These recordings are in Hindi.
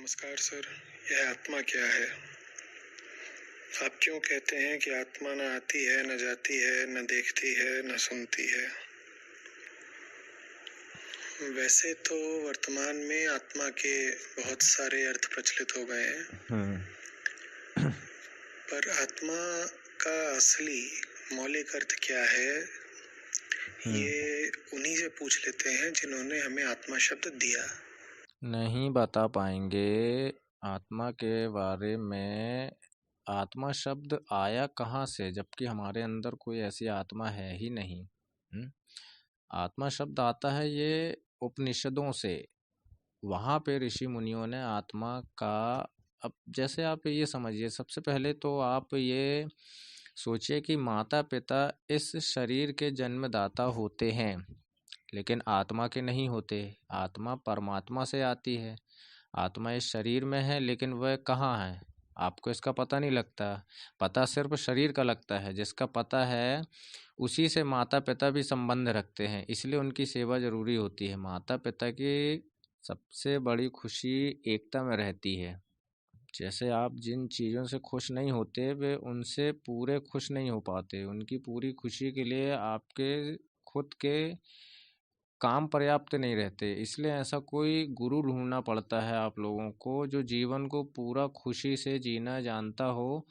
नमस्कार सर। यह आत्मा क्या है? आप क्यों कहते हैं कि आत्मा न आती है, न जाती है, न देखती है, न सुनती है? वैसे तो वर्तमान में आत्मा के बहुत सारे अर्थ प्रचलित हो गए हैं, हम्म। पर आत्मा का असली मौलिक अर्थ क्या है, हम्म। ये उन्हीं से पूछ लेते हैं जिन्होंने हमें आत्मा शब्द दिया। नहीं बता पाएंगे आत्मा के बारे में। आत्मा शब्द आया कहाँ से, जबकि हमारे अंदर कोई ऐसी आत्मा है ही नहीं। आत्मा शब्द आता है ये उपनिषदों से। वहाँ पे ऋषि मुनियों ने आत्मा का, अब जैसे आप ये समझिए, सबसे पहले तो आप ये सोचिए कि माता पिता इस शरीर के जन्मदाता होते हैं, लेकिन आत्मा के नहीं होते। आत्मा परमात्मा से आती है। आत्मा इस शरीर में है, लेकिन वह कहाँ है आपको इसका पता नहीं लगता। पता सिर्फ शरीर का लगता है। जिसका पता है उसी से माता पिता भी संबंध रखते हैं, इसलिए उनकी सेवा जरूरी होती है। माता पिता की सबसे बड़ी खुशी एकता में रहती है। जैसे आप जिन चीज़ों से खुश नहीं होते, वे उनसे पूरे खुश नहीं हो पाते। उनकी पूरी खुशी के लिए आपके खुद के काम पर्याप्त नहीं रहते। इसलिए ऐसा कोई गुरु ढूंढना पड़ता है आप लोगों को, जो जीवन को पूरा खुशी से जीना जानता हो।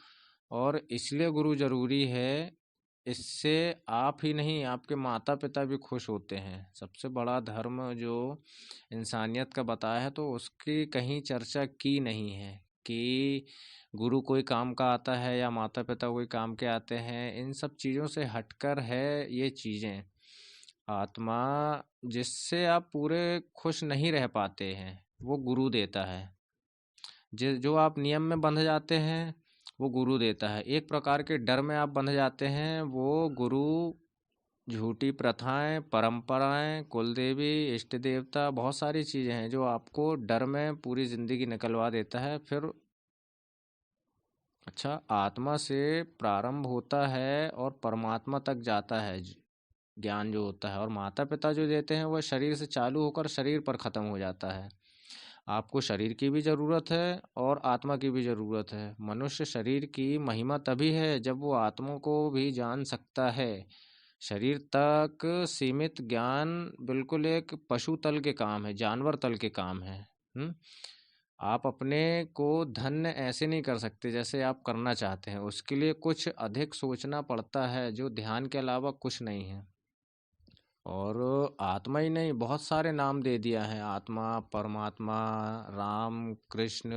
और इसलिए गुरु जरूरी है। इससे आप ही नहीं, आपके माता पिता भी खुश होते हैं। सबसे बड़ा धर्म जो इंसानियत का बताया है, तो उसकी कहीं चर्चा की नहीं है कि गुरु कोई काम का आता है या माता पिता कोई काम के आते हैं। इन सब चीज़ों से हटकर है ये चीज़ें। आत्मा जिससे आप पूरे खुश नहीं रह पाते हैं, वो गुरु देता है। जो आप नियम में बंध जाते हैं, वो गुरु देता है। एक प्रकार के डर में आप बंध जाते हैं, वो गुरु झूठी प्रथाएं, परंपराएं, कुल देवी, इष्ट देवता, बहुत सारी चीज़ें हैं जो आपको डर में पूरी ज़िंदगी निकलवा देता है। फिर अच्छा, आत्मा से प्रारंभ होता है और परमात्मा तक जाता है ज्ञान जो होता है। और माता पिता जो देते हैं वह शरीर से चालू होकर शरीर पर ख़त्म हो जाता है। आपको शरीर की भी ज़रूरत है और आत्मा की भी ज़रूरत है। मनुष्य शरीर की महिमा तभी है जब वो आत्मा को भी जान सकता है। शरीर तक सीमित ज्ञान बिल्कुल एक पशु तल के काम है, जानवर तल के काम है। आप अपने को धन्य ऐसे नहीं कर सकते जैसे आप करना चाहते हैं। उसके लिए कुछ अधिक सोचना पड़ता है, जो ध्यान के अलावा कुछ नहीं है। और आत्मा ही नहीं, बहुत सारे नाम दे दिया है। आत्मा, परमात्मा, राम, कृष्ण,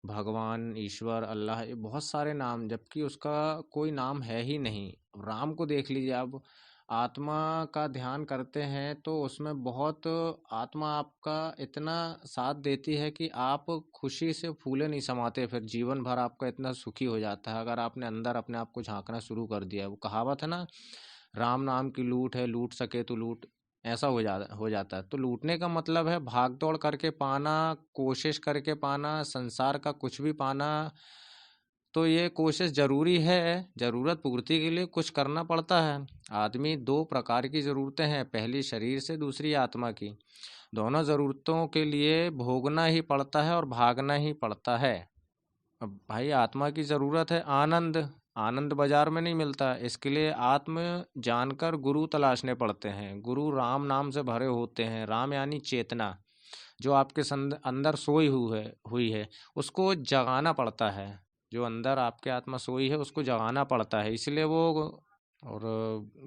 भगवान, ईश्वर, अल्लाह, ये बहुत सारे नाम, जबकि उसका कोई नाम है ही नहीं। राम को देख लीजिए आप। आत्मा का ध्यान करते हैं तो उसमें बहुत आत्मा आपका इतना साथ देती है कि आप खुशी से फूले नहीं समाते। फिर जीवन भर आपका इतना सुखी हो जाता है अगर आपने अंदर अपने आप को झांकना शुरू कर दिया। वो कहावत है ना, राम नाम की लूट है, लूट सके तो लूट। ऐसा हो जाता है। तो लूटने का मतलब है भाग दौड़ करके पाना, कोशिश करके पाना, संसार का कुछ भी पाना। तो ये कोशिश जरूरी है, जरूरत पूर्ति के लिए कुछ करना पड़ता है। आदमी दो प्रकार की ज़रूरतें हैं, पहली शरीर से, दूसरी आत्मा की। दोनों ज़रूरतों के लिए भोगना ही पड़ता है और भागना ही पड़ता है। अब भाई, आत्मा की ज़रूरत है आनंद। आनंद बाजार में नहीं मिलता। इसके लिए आत्म जानकर गुरु तलाशने पड़ते हैं। गुरु राम नाम से भरे होते हैं। राम यानी चेतना, जो आपके अंदर सोई हुई है, उसको जगाना पड़ता है। जो अंदर आपके आत्मा सोई है, उसको जगाना पड़ता है। इसलिए वो, और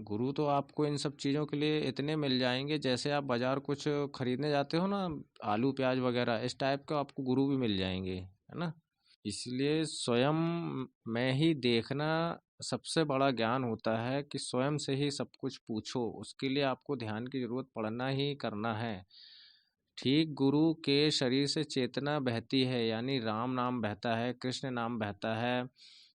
गुरु तो आपको इन सब चीज़ों के लिए इतने मिल जाएंगे। जैसे आप बाजार कुछ खरीदने जाते हो ना, आलू प्याज वगैरह, इस टाइप का आपको गुरु भी मिल जाएंगे, है ना। इसलिए स्वयं में ही देखना सबसे बड़ा ज्ञान होता है, कि स्वयं से ही सब कुछ पूछो। उसके लिए आपको ध्यान की जरूरत पड़ना ही करना है। ठीक गुरु के शरीर से चेतना बहती है, यानी राम नाम बहता है, कृष्ण नाम बहता है,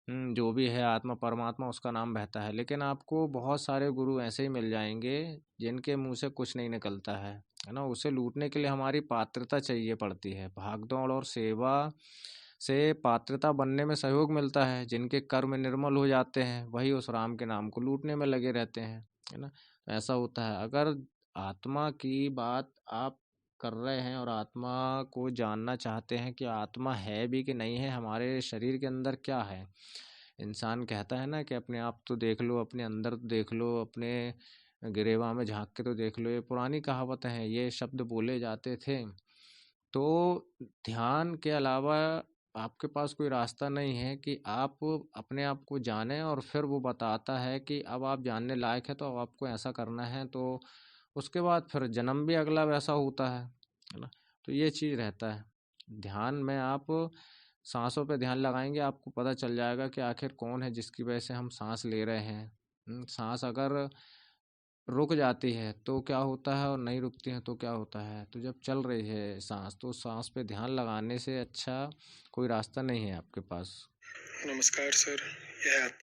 जो भी है आत्मा परमात्मा, उसका नाम बहता है। लेकिन आपको बहुत सारे गुरु ऐसे ही मिल जाएंगे जिनके मुंह से कुछ नहीं निकलता है ना। उसे लूटने के लिए हमारी पात्रता चाहिए पड़ती है। भागदौड़ और सेवा से पात्रता बनने में सहयोग मिलता है। जिनके कर्म निर्मल हो जाते हैं, वही उस राम के नाम को लूटने में लगे रहते हैं, है ना। तो ऐसा होता है। अगर आत्मा की बात आप कर रहे हैं और आत्मा को जानना चाहते हैं कि आत्मा है भी कि नहीं है, हमारे शरीर के अंदर क्या है। इंसान कहता है ना कि अपने आप तो देख लो, अपने अंदर तो देख लो, अपने गिरेबान में झांक के तो देख लो। ये पुरानी कहावतें हैं, ये शब्द बोले जाते थे। तो ध्यान के अलावा आपके पास कोई रास्ता नहीं है कि आप अपने आप को जानें, और फिर वो बताता है कि अब आप जानने लायक है तो अब आपको ऐसा करना है, तो उसके बाद फिर जन्म भी अगला वैसा होता है ना। तो ये चीज़ रहता है। ध्यान में आप सांसों पे ध्यान लगाएंगे, आपको पता चल जाएगा कि आखिर कौन है जिसकी वजह से हम सांस ले रहे हैं। सांस अगर रुक जाती है तो क्या होता है, और नहीं रुकती है तो क्या होता है। तो जब चल रही है सांस, तो सांस पे ध्यान लगाने से अच्छा कोई रास्ता नहीं है आपके पास। नमस्कार सर, यह